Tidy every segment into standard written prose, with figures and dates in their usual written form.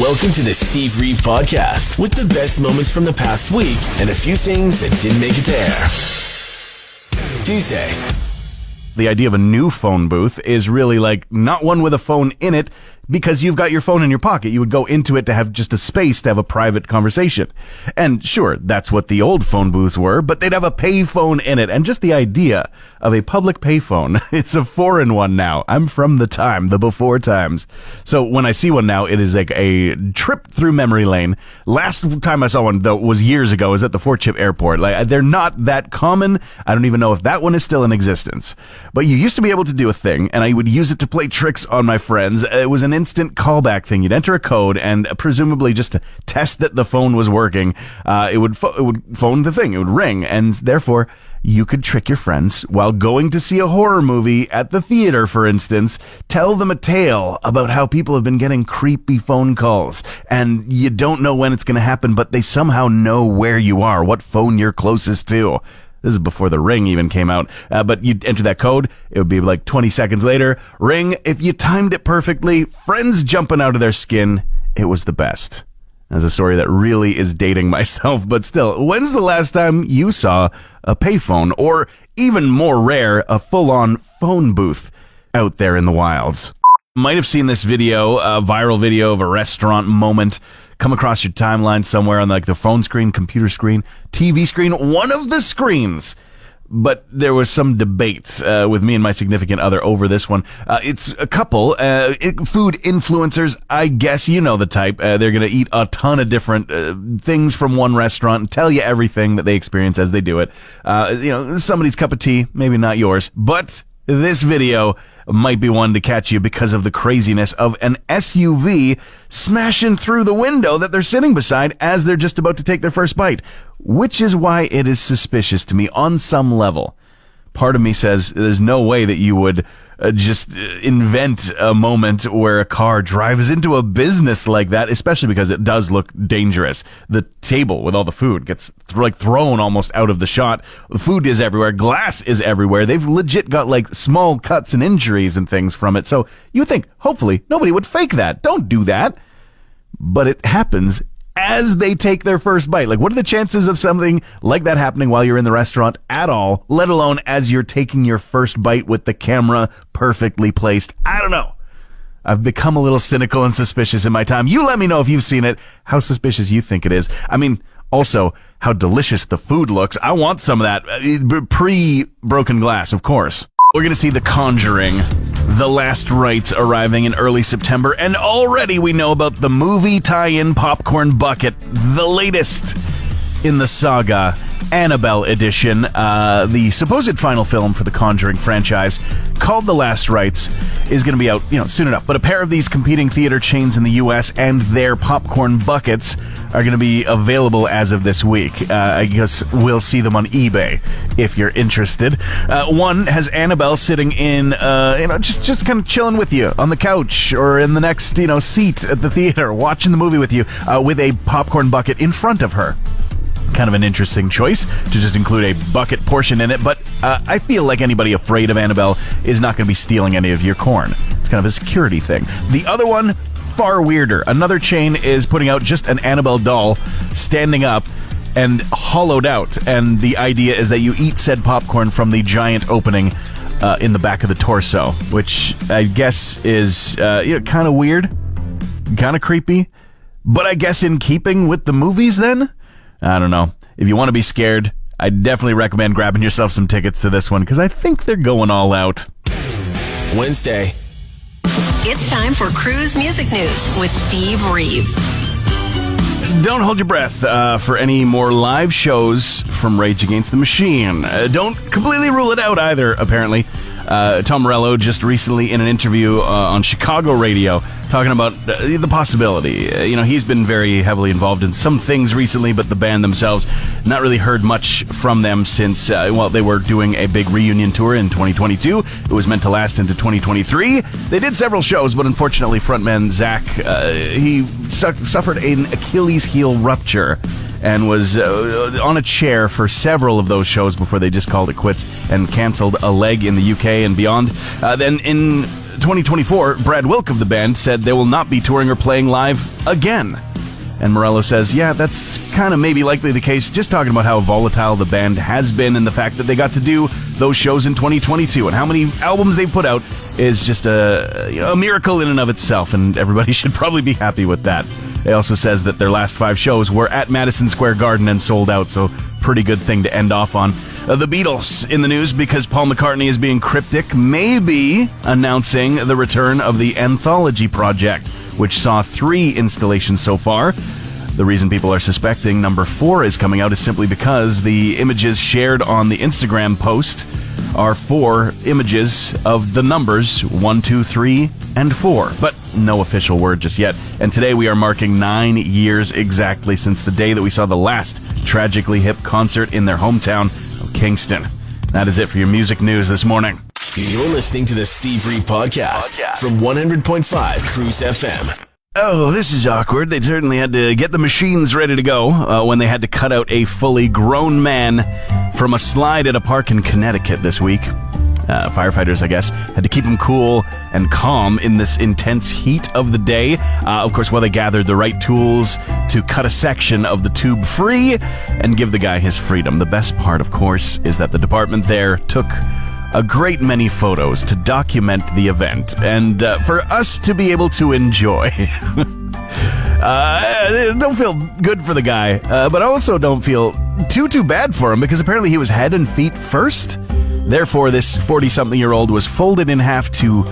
Welcome to the Steve Reeve Podcast with the best moments from the past week and a few things that didn't make it to air. Tuesday. The idea of a new phone booth is really like not one with a phone in it, because you've got your phone in your pocket. You would go into it to have just a space to have a private conversation. And sure, that's what the old phone booths were, but they'd have a pay phone in it. And just the idea of a public pay phone, it's a foreign one now. I'm from the before times. So when I see one now, it is like a trip through memory lane. Last time I saw one, though, was years ago. It was at the Fort Chip Airport. Like, they're not that common. I don't even know if that one is still in existence. But you used to be able to do a thing, and I would use it to play tricks on my friends. It was an instant callback thing. You'd enter a code, and presumably just to test that the phone was working, it would phone the thing. It would ring, and therefore you could trick your friends while going to see a horror movie at the theater, for instance. Tell them a tale about how people have been getting creepy phone calls, and you don't know when it's going to happen, but they somehow know where you are, what phone you're closest to. This is before the Ring even came out. But you'd enter that code. It would be like 20 seconds later. Ring. If you timed it perfectly, friends jumping out of their skin. It was the best. That's a story that really is dating myself. But still, when's the last time you saw a payphone, or even more rare, a full-on phone booth out there in the wilds? Might have seen this video, a viral video of a restaurant moment come across your timeline somewhere on like the phone screen, computer screen, TV screen, one of the screens. But there was some debate with me and my significant other over this one. It's a couple food influencers. I guess you know the type. They're going to eat a ton of different things from one restaurant and tell you everything that they experience as they do it. Somebody's cup of tea, maybe not yours, but this video might be one to catch you because of the craziness of an SUV smashing through the window that they're sitting beside as they're just about to take their first bite, which is why it is suspicious to me on some level. Part of me says there's no way that you would just invent a moment where a car drives into a business like that, especially because it does look dangerous. The table with all the food gets thrown almost out of the shot. The food is everywhere. Glass is everywhere. They've legit got like small cuts and injuries and things from it. So you would think, hopefully, nobody would fake that. Don't do that. But it happens as they take their first bite. Like, what are the chances of something like that happening while you're in the restaurant at all, let alone as you're taking your first bite with the camera perfectly placed? I don't know. I've become a little cynical and suspicious in my time. You let me know if you've seen it, how suspicious you think it is. I mean, also, how delicious the food looks. I want some of that. Pre-broken glass, of course. We're going to see The Conjuring, The Last Rites arriving in early September, and already we know about the movie tie-in popcorn bucket, the latest in the saga, Annabelle edition, the supposed final film for the Conjuring franchise, called The Last Rites, is going to be out, soon enough. But a pair of these competing theater chains in the U.S. and their popcorn buckets are going to be available as of this week. I guess we'll see them on eBay if you're interested. One has Annabelle sitting in, just kind of chilling with you on the couch or in the next, seat at the theater, watching the movie with you, with a popcorn bucket in front of her. Kind of an interesting choice to just include a bucket portion in it, but I feel like anybody afraid of Annabelle is not going to be stealing any of your corn. It's kind of a security thing. The other one, far weirder. Another chain is putting out just an Annabelle doll standing up and hollowed out, and the idea is that you eat said popcorn from the giant opening in the back of the torso, which I guess is kind of weird, kind of creepy, but I guess in keeping with the movies then? I don't know. If you want to be scared, I definitely recommend grabbing yourself some tickets to this one, because I think they're going all out. Wednesday. It's time for Cruz Music News with Steve Reeve. Don't hold your breath for any more live shows from Rage Against the Machine. Don't completely rule it out either, apparently. Tom Morello just recently in an interview on Chicago radio talking about the possibility. He's been very heavily involved in some things recently, but the band themselves, not really heard much from them since, they were doing a big reunion tour in 2022. It was meant to last into 2023. They did several shows, but unfortunately frontman Zach, he suffered an Achilles heel rupture and was on a chair for several of those shows before they just called it quits and canceled a leg in the UK and beyond. Then in 2024, Brad Wilk of the band said they will not be touring or playing live again. And Morello says, yeah, that's kind of maybe likely the case, just talking about how volatile the band has been and the fact that they got to do those shows in 2022 and how many albums they put out is just a miracle in and of itself, and everybody should probably be happy with that. He also says that their last 5 shows were at Madison Square Garden and sold out, so pretty good thing to end off on. The Beatles in the news because Paul McCartney is being cryptic, maybe announcing the return of the Anthology Project, which saw 3 installations so far. The reason people are suspecting number 4 is coming out is simply because the images shared on the Instagram post are 4 images of the numbers 1, 2, 3, and 4, but no official word just yet. And today we are marking 9 years exactly since the day that we saw the last Tragically Hip concert in their hometown of Kingston. That is it for your music news this morning. You're listening to the Steve Reeve Podcast from 100.5 Cruz FM. Oh, this is awkward. They certainly had to get the machines ready to go when they had to cut out a fully grown man from a slide at a park in Connecticut this week. Firefighters, I guess, had to keep him cool and calm in this intense heat of the day. Of course, while they gathered the right tools to cut a section of the tube free and give the guy his freedom. The best part, of course, is that the department there took a great many photos to document the event and for us to be able to enjoy. Don't feel good for the guy, but I also don't feel too bad for him because apparently he was head and feet first. Therefore, this 40-something-year-old was folded in half to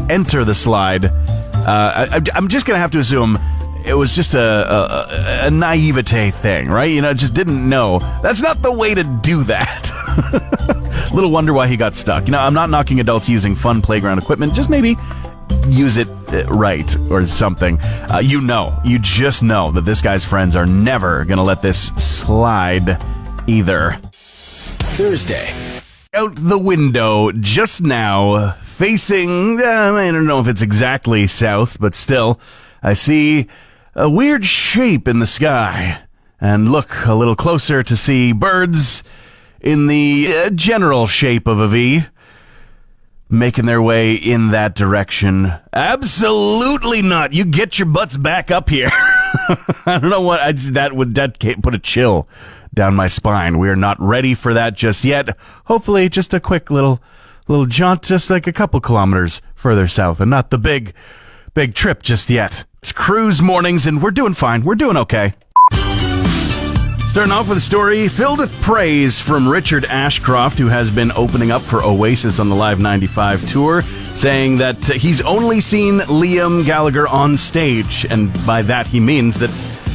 enter the slide. I'm just going to have to assume it was just a naivete thing, right? You know, just didn't know. That's not the way to do that. Little wonder why he got stuck. You know, I'm not knocking adults using fun playground equipment. Just maybe use it right or something. You just know that this guy's friends are never going to let this slide either. Thursday. Out the window just now, facing, I don't know if it's exactly south, but still, I see a weird shape in the sky. And look a little closer to see birds in the general shape of a V, making their way in that direction. Absolutely not. You get your butts back up here. I don't know what, that can't put a chill down my spine. We are not ready for that just yet. Hopefully just a quick little jaunt, just like a couple kilometers further south, and not the big trip just yet. It's Cruise mornings, and we're doing fine. We're doing okay. Starting off with a story filled with praise from Richard Ashcroft, who has been opening up for Oasis on the Live 95 tour, saying that he's only seen Liam Gallagher on stage, and by that he means that,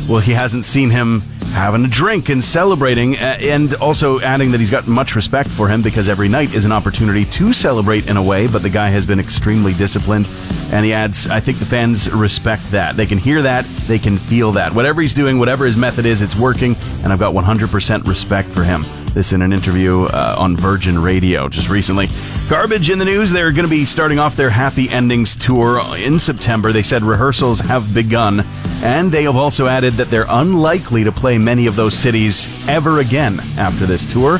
well, he hasn't seen him having a drink and celebrating, and also adding that he's got much respect for him because every night is an opportunity to celebrate in a way, but the guy has been extremely disciplined, and he adds, I think the fans respect that. They can hear that, they can feel that. Whatever he's doing, whatever his method is, it's working, and I've got 100% respect for him. This in an interview on Virgin Radio just recently. Garbage in the news. They're going to be starting off their Happy Endings tour in September. They said rehearsals have begun, and they have also added that they're unlikely to play many of those cities ever again after this tour.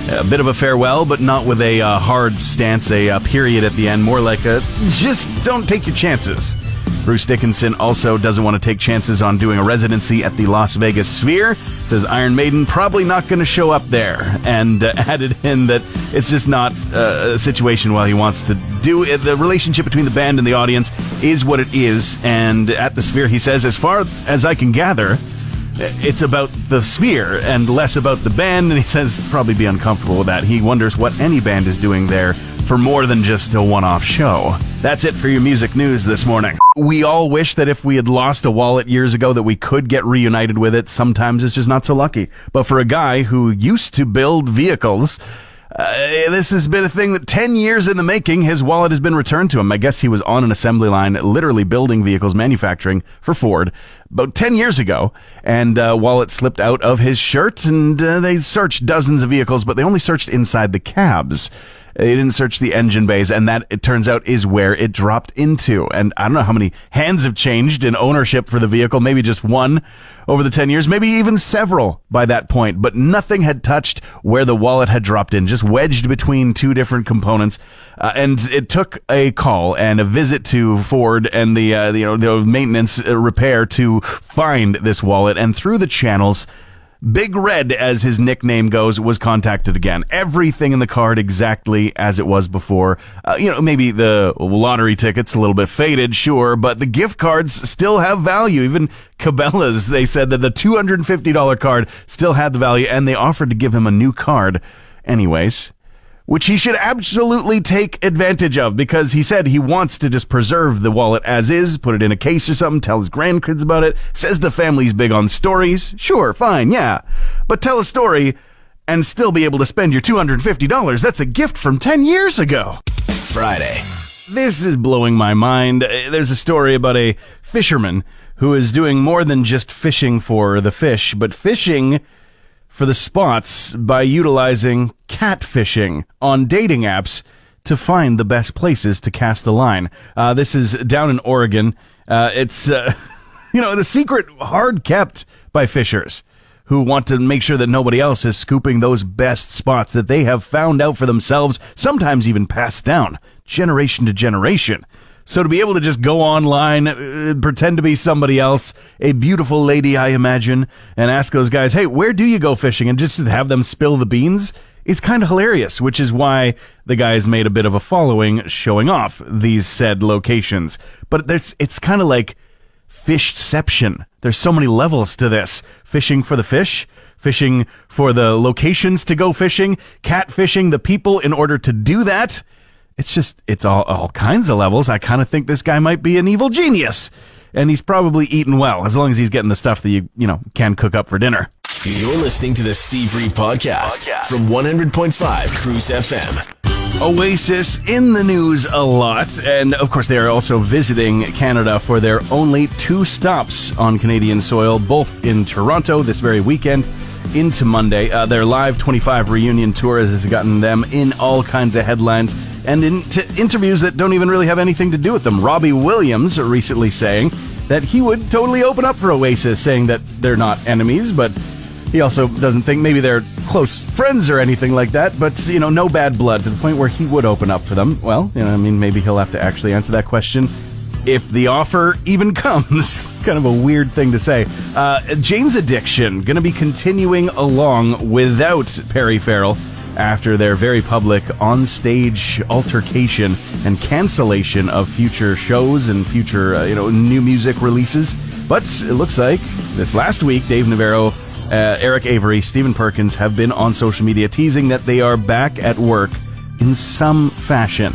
A bit of a farewell, but not with a hard stance, a period at the end. More like a just don't take your chances. Bruce Dickinson also doesn't want to take chances on doing a residency at the Las Vegas Sphere. Says Iron Maiden probably not going to show up there, and added in that it's just not a situation while he wants to do it. The relationship between the band and the audience is what it is, and at the Sphere, he says, as far as I can gather, it's about the Sphere and less about the band, and he says he'd probably be uncomfortable with that. He wonders what any band is doing there for more than just a one-off show. That's it for your music news this morning. We all wish that if we had lost a wallet years ago that we could get reunited with it. Sometimes it's just not so lucky. But for a guy who used to build vehicles, this has been a thing that 10 years in the making. His wallet has been returned to him. I guess he was on an assembly line literally building vehicles, manufacturing for Ford about 10 years ago, and wallet slipped out of his shirt, and they searched dozens of vehicles, but they only searched inside the cabs. They didn't search the engine bays, and that, it turns out, is where it dropped into. And I don't know how many hands have changed in ownership for the vehicle, maybe just one over the 10 years, maybe even several by that point, but nothing had touched where the wallet had dropped in, just wedged between two different components. And it took a call and a visit to Ford and the maintenance repair to find this wallet, and through the channels, Big Red, as his nickname goes, was contacted again. Everything in the card exactly as it was before. Maybe the lottery tickets a little bit faded, sure, but the gift cards still have value. Even Cabela's, they said that the $250 card still had the value, and they offered to give him a new card anyways, which he should absolutely take advantage of, because he said he wants to just preserve the wallet as is, put it in a case or something, tell his grandkids about it, says the family's big on stories. Sure, fine, yeah. But tell a story and still be able to spend your $250. That's a gift from 10 years ago. Friday. This is blowing my mind. There's a story about a fisherman who is doing more than just fishing for the fish, but fishing for the spots by utilizing catfishing on dating apps to find the best places to cast a line. This is down in Oregon. It's the secret hard kept by fishers who want to make sure that nobody else is scooping those best spots that they have found out for themselves, sometimes even passed down generation to generation. So to be able to just go online, pretend to be somebody else, a beautiful lady, I imagine, and ask those guys, hey, where do you go fishing? And just to have them spill the beans is kind of hilarious, which is why the guys made a bit of a following showing off these said locations. But it's kind of like Fish-Ception. There's so many levels to this. Fishing for the fish, fishing for the locations to go fishing, catfishing the people in order to do that. It's all kinds of levels. I kind of think this guy might be an evil genius. And he's probably eating well, as long as he's getting the stuff that you can cook up for dinner. You're listening to the Steve Reeve Podcast from 100.5 Cruz FM. Oasis in the news a lot. And, of course, they are also visiting Canada for their only 2 stops on Canadian soil, both in Toronto this very weekend into Monday. Their Live 25 reunion tour has gotten them in all kinds of headlines and into interviews that don't even really have anything to do with them. Robbie Williams recently saying that he would totally open up for Oasis, saying that they're not enemies, but he also doesn't think maybe they're close friends or anything like that, but, no bad blood to the point where he would open up for them. Well, maybe he'll have to actually answer that question if the offer even comes. Kind of a weird thing to say. Jane's Addiction going to be continuing along without Perry Farrell after their very public on-stage altercation and cancellation of future shows and future, new music releases. But it looks like this last week, Dave Navarro, Eric Avery, Stephen Perkins have been on social media teasing that they are back at work in some fashion.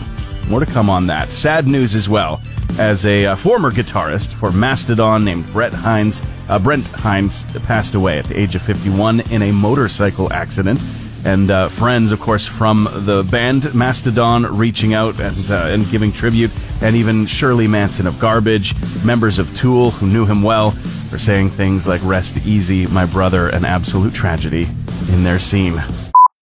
More to come on that. Sad news as well, as a former guitarist for Mastodon named Brent Hines passed away at the age of 51 in a motorcycle accident. And friends, of course, from the band Mastodon reaching out and giving tribute, and even Shirley Manson of Garbage, members of Tool who knew him well, are saying things like, "Rest easy, my brother," an absolute tragedy in their scene.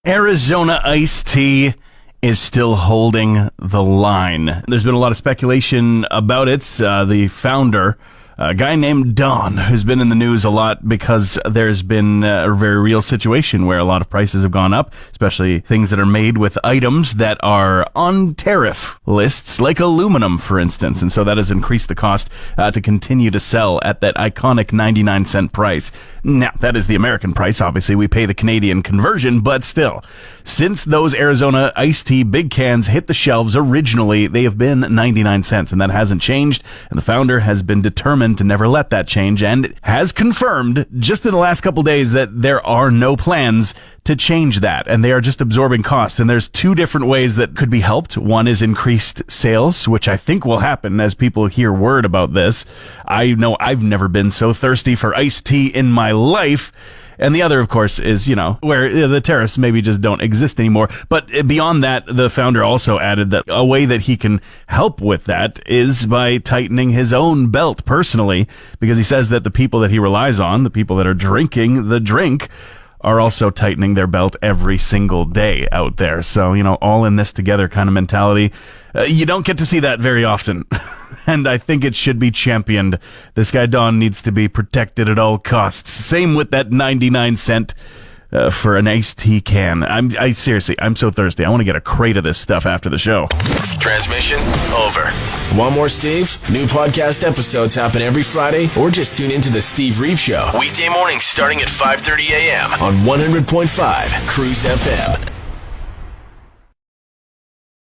Arizona iced tea is still holding the line. There's been a lot of speculation about it. The founder, a guy named Don, who's been in the news a lot because there's been a very real situation where a lot of prices have gone up, especially things that are made with items that are on tariff lists, like aluminum, for instance. And so that has increased the cost to continue to sell at that iconic 99-cent price. Now, that is the American price. Obviously, we pay the Canadian conversion, but still, since those Arizona iced tea big cans hit the shelves originally, they have been 99 cents, and that hasn't changed. And the founder has been determined to never let that change, and has confirmed just in the last couple days that there are no plans to change that, and they are just absorbing costs. And there's 2 different ways that could be helped. One is increased sales, which I think will happen as people hear word about this. I know I've never been so thirsty for iced tea in my life. And the other, of course, is, where the tariffs maybe just don't exist anymore. But beyond that, the founder also added that a way that he can help with that is by tightening his own belt personally, because he says that the people that he relies on, the people that are drinking the drink, are also tightening their belt every single day out there. So, all in this together kind of mentality. You don't get to see that very often. And I think it should be championed. This guy Don needs to be protected at all costs. Same with that 99-cent for an iced tea can. I seriously, I'm so thirsty. I want to get a crate of this stuff after the show. Transmission over. Want more Steve? New podcast episodes happen every Friday, or just tune into the Steve Reeve Show. Weekday mornings starting at 5:30 a.m. on 100.5 Cruz FM.